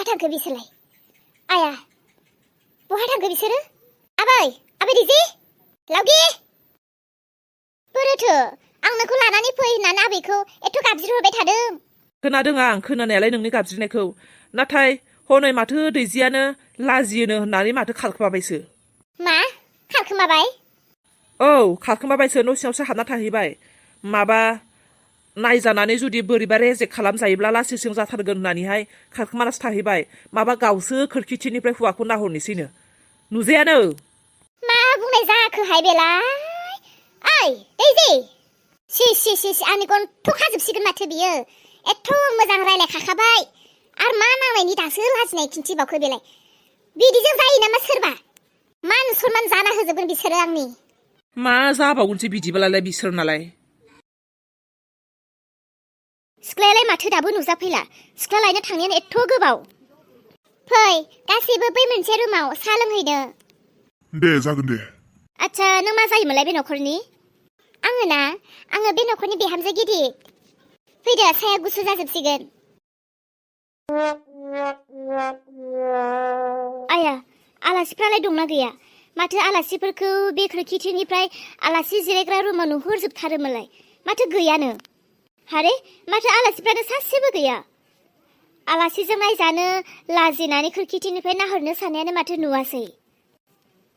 थांखो बिसोरलाय आया बहा थांखो बिसोरो आबै दिजि लावगि बोरोथो आं नोंखौ लानानै फै होननानै आबैखौ एथ' गाबज्रिहरबाय थादों। खोनादों आं खोनानायालाय नोंनि गाबज्रिनायखौ नाथाय हनै माथो दैजियानो लाजियोनो होननानै माथो खारखोमाबायसो। मा खारखोमाबाय? औ खारखोमाबायसो न' सिङावसो हाबना थाहैबाय। माबा नायजानानै जुदि बोरैबा रेजेक्ट खालामजायोब्ला लासिंसिं जाथारगोन होननानैहाय खारखोमानासो थाहैबाय। माबा गावसो खोरखिथिनिफ्राय हौवाखौ नाहरनोसैनो नुजायानो। मा बुंनाय जाखोहाय बेलाय ओइ दैजि सि आंनि गन्थ' खाजोबसिगोन माथो बियो एथ' मोजां रायलायखाखाबाय आरो मा नांनायनि दासो लाजिनाय खिन्थिबावखो बेलाय बिदिजों जायो नामा सोरबा मान सनमान जाना होजोबगोन बिसोरो आंनि। मा जाबावगोनसै बिदिबालाय बिसोर नालाय। सिख्लायालाय माथो दाबो नुजाफैला सिख्ला लायनो थांनायानो एथ' गोबाव। फै गासैबो बै मोनसे रुमाव साहा लोंहैनो। दे जागोन दे। आच्छा नों मा जायोमोनलाय बे न'खरनि? आङो बे न'खरनि बिहामजो गिदिर। फैदो साया गुसु जाजोबसिगोन। आया आलासिफ्रालाय दंना गैया? माथो आलासिफोरखौ बे खोरखिथिनिफ्राय आलासि जिरायग्रा रुमाव नुहुरजोबथारोमोनलाय माथो गैयानो। हारे माथो आलासिफ्रानो सासेबो गैया। आलासिजों नायजानो लाजिनानै खोरखिथिनिफ्राय नाहरनो साननायानो माथो नुवासै।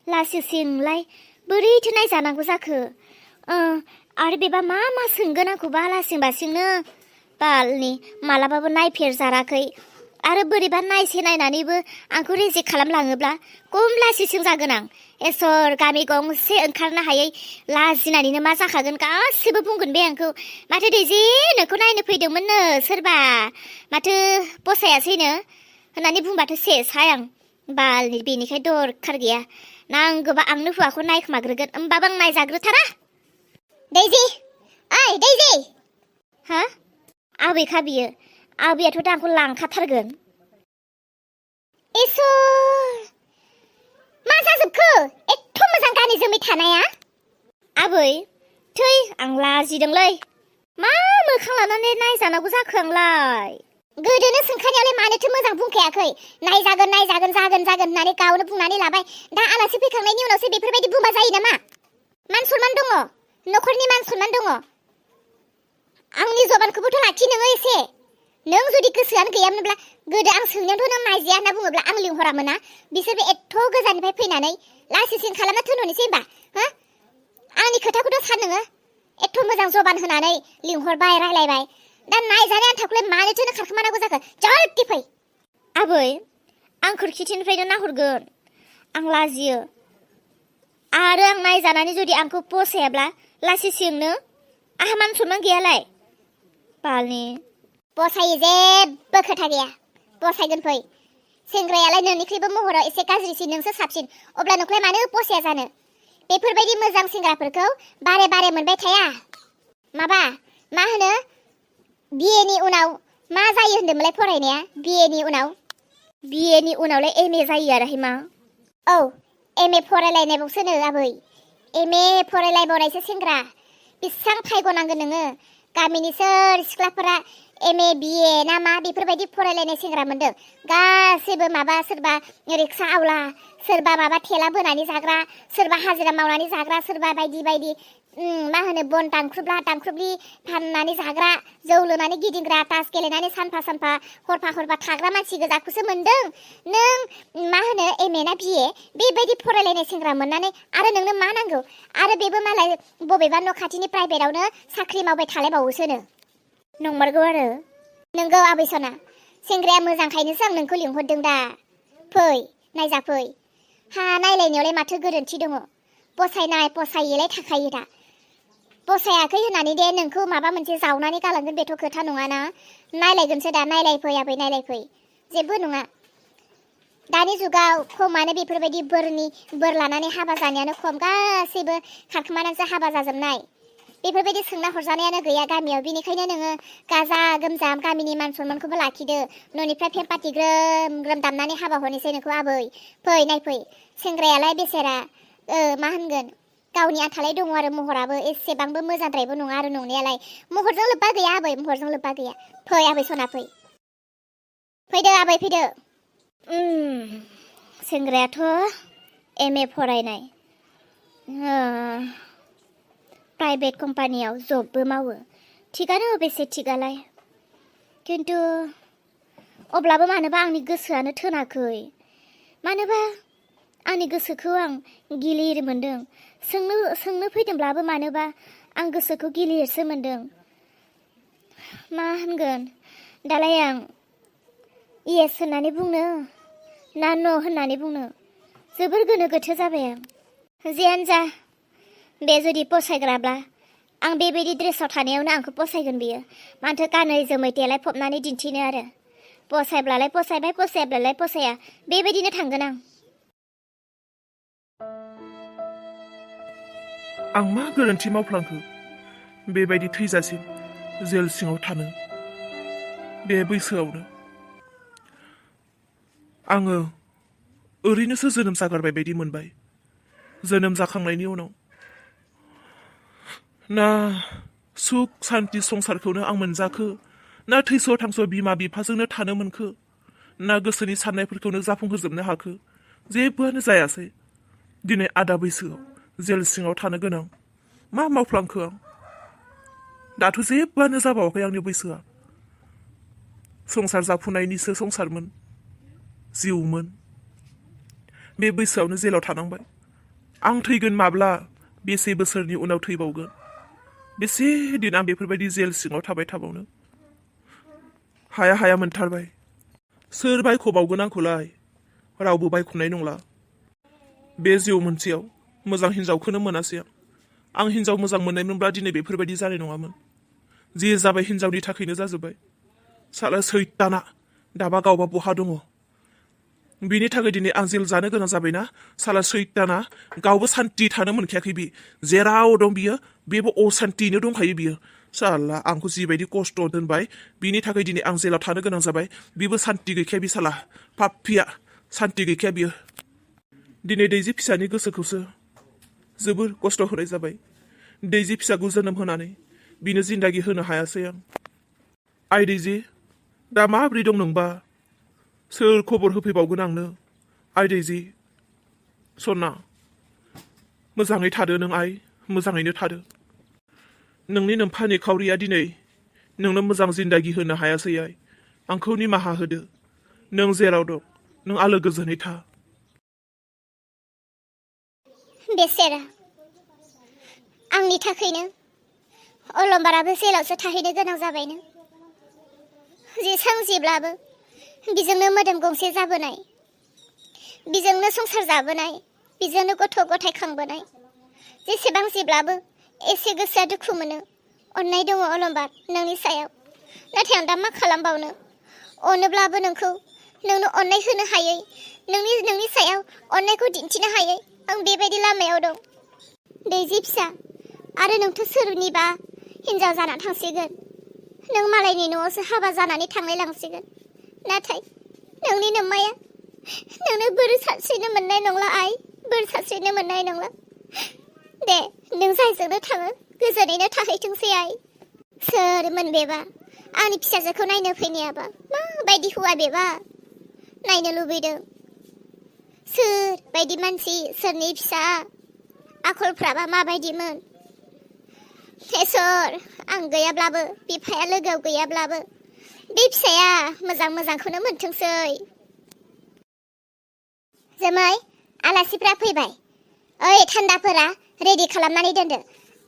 लासिंसिंलाय बोरैथो नायजानांगौ जाखो? आरो बेबा मा सोंगोन आंखौबा लासिं बासिंनो बालनि मालाबाबो नायफेरजाराखै आरो बोरैबा नायसे नायनानैबो आंखौ रेजेक्ट खालामलाङोब्ला खम लासिंसिं जागोन आं। एसर गामि गंसे ओंखारनो हायै लाजिनानैनो मा जाखागोन गासिबो बुंगोन बे आंखौ। माथो दैजि नोंखौ नायनो फैदोंमोननो सोरबा माथो फसायासैनो होननानै बुंबाथ' सेसहाय आं बालनि बेनिखाय दरखार गैया। नांगौबा आंनो हौवाखौ नायखोमाग्रोगोन होमबाबो आं नायजाग्रोथारा। दैजि ओइ दैजि हा आबैखा बियो आबैयाथ' दा आंखौ लांखाथारगोन। इसोर मा जाजोबखो एथ' मोजां गानै जोमै थानाया? आबै थै आं लाजिदोंलै मा मोखां लानानै नायजानांगौ जाखो आंलाय? गोदोनो सोंखानायावलाय मानोथो मोजां बुंखायाखै? नायजागोन जागोन होननानै गावनो बुंनानै लाबाय। दा आलासि फैखांनायनि उनावसो बेफोरबायदि बुंबा जायो नामा? मान सनमान दङ न'खरनि मान सनमान दङ। आंनि जबानखौबोथ' लाखि नोङो एसे। नों जुदि गोसोआनो गैयामोनब्ला गोदो आं सोंनायावथ' नों नायजाया होनना बुङोब्ला आं लिंहरामोन ना। बिसोरबो एथ' गोजाननिफ्राय फैनानै लासिंसिं खालामना थोनहरनोसै होमबा हा? आंनि खोथाखौथ' सान नोङो एथ' मोजां जबान होनानै लिंहरबाय रायलायबाय दा नायजानाय आन्थाखौलाय मानोथो खारखोमानांगौ जाखो? जल्दि फै। आबै आं खोरखिथिनिफ्रायनो नाहरगोन। आं लाजियो आरो आं नायजानानै जुदि आंखौ फसायाब्ला लासिंसिंनो आहा मान सनमान गैयालाय बालनि। फसायो जेबो खोथा गैया फसायगोन फै। सेंग्रायालाय नोंनिख्रुइबो महराव एसे गाज्रिसिन नोंसो साबसिन अब्ला नोंखौलाय मानो फसाया जानो? बेफोरबायदि मोजां सेंग्राफोरखौ बारे बारे मोनबाय थाया। माबा मा होनो बिएनि उनाव मा जायो होन्दोंमोनलाय फरायनाया? बिएनि उनावलाय एमए जायो आरोहाय मा? औ एमए फरायलायनायबावसोनो आबै। एमए फरायलायबावनायसो सेंग्रा। बेसेबां फायग'नांगोन नोङो? गामिनि सोर सिख्लाफोरा एमए बिए ना मा बेफोरबायदि फरायलायनाय सेंग्रा मोनदों? गासैबो माबा सोरबा रिक्सा आवला सोरबा माबा थेला बोनानै जाग्रा सोरबा हाजिरा मावनानै जाग्रा सोरबा बायदि मा होनो बन दानख्रुबलि फाननानै जाग्रा जौ लोंनानै गिदिंग्रा तास गेलेनानै सानफा हरफा थाग्रा मानसि गोजाखौसो मोनदों नों। मा होनो एमए ना बिए बेबायदि फरायलायनाय सेंग्रा मोननानै आरो नोंनो मा नांगौ? आरो बेबो मालाय बबेबा न' खाथिनि प्राइभेटावनो साख्रि मावबाय थालायबावोसोनो। नंमारगौ आरो नोंगौ आबै सना सेंग्राया मोजांखायनोसो आं नोंखौ लिंहरदों दा। फै नायजाफै। हा नायलायनायावलाय माथो गोरोन्थि दङ? फसायैलाय थाखायो दा। फसायाखै होननानै दे नोंखौ माबा मोनसे जावनानै गालांगोन बेथ' खोथा नङाना। नायलायगोनसो दा नायलायफै आबै नायलायफै। जेबो नङा दानि जुगाव खमानो बेफोरबायदि बोर लानानै हाबा जानायानो खम। गासैबो खारखोमानानैसो हाबा जाजोबनाय। बेफोरबायदि सोंना हरजानायानो गैया गामियाव। बेनिखायनो नोङो गाजा गोमजा गामिनि मान सनमानखौबो लाखिदो। न'निफ्राय फेम्पाथि ग्रोम दामनानै हाबा हरनोसै नोंखौ आबै। फै नायफै सेंग्रायालाय बेसेरा मा होनगोन गावनि आथालाय दङ आरो महराबो एसेबांबो मोजांद्रायबो नङा आरो नंनायालाय। महरजों लोब्बा गैया आबै महरजों लोब्बा गैया। फै आबै सना फै। फैदो आबै फैदो। सेंग्रायाथ' MA फरायनाय प्राइभेट कम्पानियाव जबबो मावो थिगानो अबेसे थिगालाय खिन्थु अब्लाबो मानोबा आंनि गोसोआनो थोनाखै मानोबा आंनि गोसोखौ आं गिलिर मोन्दों सोंनो फैदोंब्लाबो मानोबा आं गोसोखौ गिलिरसो मोन्दों मा होनगोन दालाय आं येस होननानै बुंनो ना न' होननानै बुंनो जोबोर गोनो गोथो जाबाय आं जियानो जा बे जुदि फसायग्राब्ला आं बेबायदि ड्रेसाव थानायावनो आंखौ फसायगोन बियो माथो गानै जोमै देलायफबनानै दिन्थिनो आरो फसायब्लालाय फसायबाय फसायाब्लालाय फसाया बेबायदिनो थांगोन आं मा गोरोन्थि मावफ्लांखो बेबायदि थैजासिम जेल सिङाव थानो बे बैसोआवनो आङो ओरैनोसो जोनोम जागारबाय बायदि मोनबाय जोनोम जाखांनायनि उनाव ना सुख सान्ति संसारखौनो आं मोनजाखो ना थैस' थांस' बिमा बिफाजोंनो थानो मोनखो ना गोसोनि साननायफोरखौनो जाफुंहोजोबनो हाखो जेबोआनो जायासै दिनै आदा बैसोआव जेल सिङाव थानो गोनां मा मावफ्लांखो आं दाथ' जेबोआनो जाबावाखै आंनि बैसोआ संसार जाफुनायनिसो संसारमोन जिउमोन बे बैसोआवनो जेलाव थानांबाय आं थैगोन माब्ला बेसे बोसोरनि उनाव थैबावगोन बेसे दिन आं बेफोरबायदि जेल सिङाव थाबाय थाबावनो हाया मोनथारबाय सोर बायख'बावगोन आंखौलाय रावबो बायख'नाय नंला बे जिउ मोनसेयाव मोजां हिनजावखौनो मोनासै आं हिनजाव मोजां मोननायमोनब्ला दिनै बेफोरबायदि जानाय नङामोन जे जाबाय हिनजावनि थाखायनो जाजोब्बाय साला सैताना दाबा गावबा बहा दङ बिनि थाखाय दिनै आं जेल जानो गोनां जाबायना साला सैताना गावबो सान्थि थानो मोनखायाखै बि जेराव दं बियो बेबो असान्थियैनो दंखायो बियो साला आंखौ जिबायदि खस्थ' दोनबाय बिनि थाखाय दिनै आं जेलाव थानो गोनां जाबाय बिबो सान्थि गैखाया बि साला पाप्पिया सान्थि गैखाया बियो दिनै दैजि फिसानि गोसोखौसो जोबोर खस्थ' होनाय जाबाय दैजि फिसाखौ जोनोम होनानै बिनो जिन्दागि होनो हायासै आं आइ दैजि दा माब्रै दं नोंबा सोर खबर होफैबावगोन आंनो आइ दैजि सना मोजाङै थादो नों आइ मोजाङैनो थादो नोंनि नोम्फा निखावरिया दिनै नोंनो मोजां जिन्दागि होनो हायासै आइ आंखौ निमाहा होदो नों जेराव दं नों आलो गोजोनै था बेसेरा आंनि थाखायनो अलंबाराबो जेलावसो थाहैनो गोनां जाबायनो जेब्लाबो बिजोंनो मोदोम गंसे जाबोनाय बिजोंनो संसार जाबोनाय बिजोंनो गथ' गथाय खांबोनाय जेसेबां जेब्लाबो एसे गोसोआ दुखु मोनो अननाय दङ अलंबार नोंनि सायाव नाथाय आं दा मा खालामबावनो अनोब्लाबो नोंनो अननाय होनो हायै नोंनि सायाव अननायखौ दिन्थिनो हायै आं बेबायदि लामायाव दं दैजि फिसा आरो नोंथ' सोरनिबा हिनजाव जाना थांसिगोन नों मालायनि न'आवसो हाबा जानानै थांलाय लांसिगोन नाथाय नोंनि नोम्माया नोंनो बोर सारस्रिनो मोननाय नंला आइ बोर सारस्रिनो मोननाय नंला दे नों जायजोंनो थाङो गोजोनैनो थाहैथोंसै आइ सोरमोन बेबा आंनि फिसाजोखौ नायनो फैनायाबा माबायदि हौवा बेबा नायनो लुबैदों सोर बायदि मानसि सोरनि फिसा आखलफ्राबा माबायदिमोन इसोर आं गैयाब्लाबो बिफाया लोगोआव गैयाब्लाबो बे फिसाया मोजांखौनो मोनथोंसै जोमै आलासिफ्रा फैबाय ओइ थान्दाफोरा रेडि खालामनानै दोनदो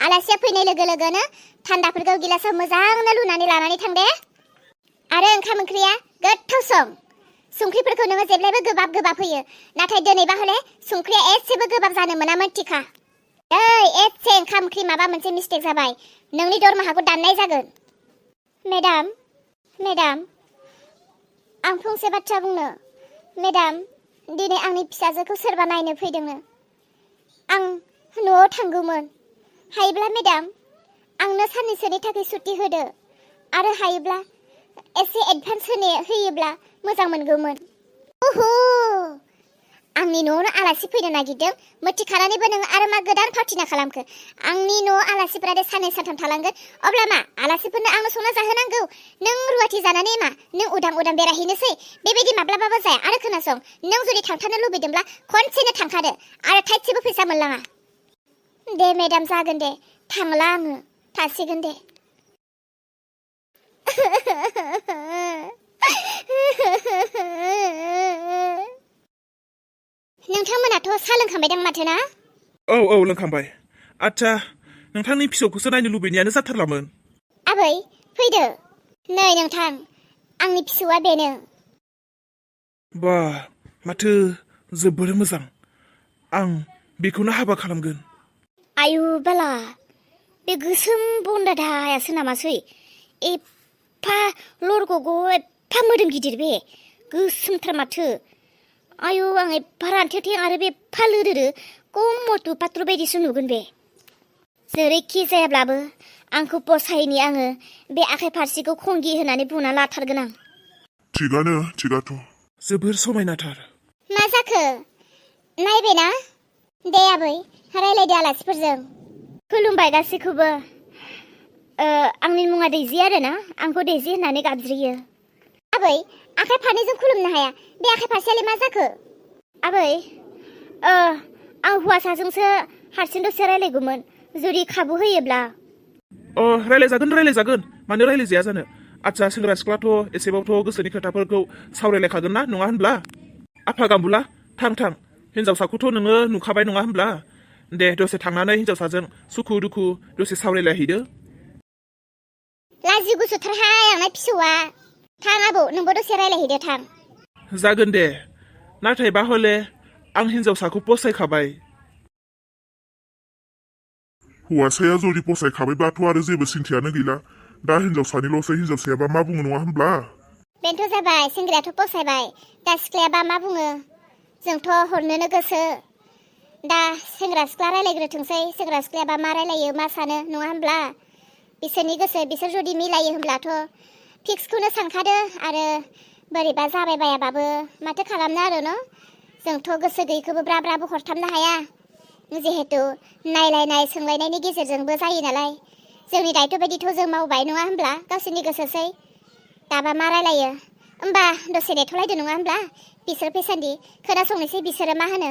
आलासिया फैनाय लोगो लोगोनो थान्दाफोरखौ गिलासाव मोजांनो लुनानै लानानै थां दे आरो ओंखाम ओंख्रिया गोथाव संख्रिफोरखौ नोङो जेब्लायबो गोबाब होयो नाथाय दिनैबा हले संख्रिया एसेबो गोबाब जानो मोनामोन टिका एसे ओंखाम ओंख्रि माबा मोनसे मिस्टेक जाबाय नोंनि दरमाहाखौ दाननाय जागोन मेडाम आं फंसे बाथ्रा बुंनो मेडाम दिनै आंनि फिसाजोखौ सोरबा नायनो फैदोंनो आं न'आव थांगौमोन हायोब्ला मेडाम आंनो साननैसोनि थाखाय सुटि होदो आरो हायोब्ला एसे एडभान्स होयोब्ला मोजां मोनगौमोन आंनि न'आवनो आलासि फैनो नागिरदों मिथिखानानैबो नों आरो मा गोदान फावथिना खालामखो आंनि न'आव आलासिफोरा दे साननै सानथाम थालांगोन अब्ला मा आलासिफोरनो आंनो संना जाहोनांगौ नों रुवाथि जानानै मा नों उदां उदां बेरायहैनोसै बेबायदि माब्लाबाबो जाया आरो खोनासं नों जुदि थांथारनो लुबैदोंब्ला खनसेनो थांखादो आरो थाइसेबो फैसा मोनलाङा दे मेडाम जागोन दे थांला आङो थासिगोन दे नोंथांमोनाथ' साहा लोंखांबायदां माथो ना औ लोंखांबाय आच्छा नोंथांनि फिसौखौसो नायनो लुबैनायानो जाथारलामोन आबै फैदो नै नोंथां आंनि फिसौआ बेनो बा माथो जोबोर मोजां आं बेखौनो हाबा खालामगोन आयु बाला बे गोसोम बन्दादायासो नामासै एफा लरग'ग' एफा मोदोम गिदिर बे गोसोमथार माथो आयु आं एफा रानथेथें आरो बे एफा लोदोदो कमथु पात्र बायदिसो नुगोन बे जेरैखि जायाब्लाबो आंखौ फसायैनि आङो बे आखाइ फारसेखौ खंगि होनानै बुना लाथारगोन आं थिगाथ' जोबोर समायनाथार मा जाखो नायबायना दे आबै रायलायदो आलासिफोरजों खुलुमबाय गासैखौबो आंनि मुङा दैजि आरोना आंखौ दैजि होननानै गाबज्रियो आबै आखाइ फारनैजों खुलुमनो हाया बे आखाइ फारसेयालाय मा जाखो आबै आं हौवासाजोंसो हारसिं दसे रायलायगौमोन जुदि खाबु होयोब्ला रायलायजागोन मानो रायलायजाया जानो आच्छा सेंग्रा सिख्लाथ' एसेबाबोथ' गोसोनि खोथाफोरखौ सावरायलायखागोन ना नङा होनब्ला आफा गामबुला थां हिनजावसाखौथ' नोङो नुखाबाय नङा होनब्ला दे दसे थांनानै हिनजावसाजों सुखु दुखु दसे सावरायलायहैदो लाजि गुसुथारहाय आंना फिसौआ थां आबौ नोंबो दसे रायलायहैदो थां जागोन दे नाथायबा हले आं हिनजावसाखौ फसायखाबाय हौवासाया जुदि फसायखाबायब्लाथ' आरो जेबो सिन्थायानो गैला दा हिनजावसानिल'सै हिनजावसायाबा मा बुङो नङा होनब्ला बेनोथ' जाबाय सेंग्रायाथ' फसायबाय दा सिख्लायाबा मा बुङो जोंथ' हरनोनो गोसो दा सेंग्रा सिख्ला रायलायग्रोथोंसै सेंग्रा सिख्लायाबा मा रायलायो मा सानो नङा होनब्ला बिसोरनि गोसो बिसोर जुदि मिलायो होनब्लाथ' फिक्सखौनो सानखादो आरो बोरैबा जाबाय बायाबाबो माथो खालामनो आरो न' जोंथ' गोसो गैयैखौबो ब्रा ब्राबो हरथामनो हाया जिहेतु नायलायनाय सोंलायनायनि गेजेरजोंबो जायो नालाय जोंनि दायथ' बायदिथ' जों मावबाय नङा होनब्ला गावसोरनि गोसोसै दाबा मा रायलायो होमबा दसे नेथ'लायदो नङा होनब्ला बिसोर फैसान्दि खोनासंनोसै बिसोरो मा होनो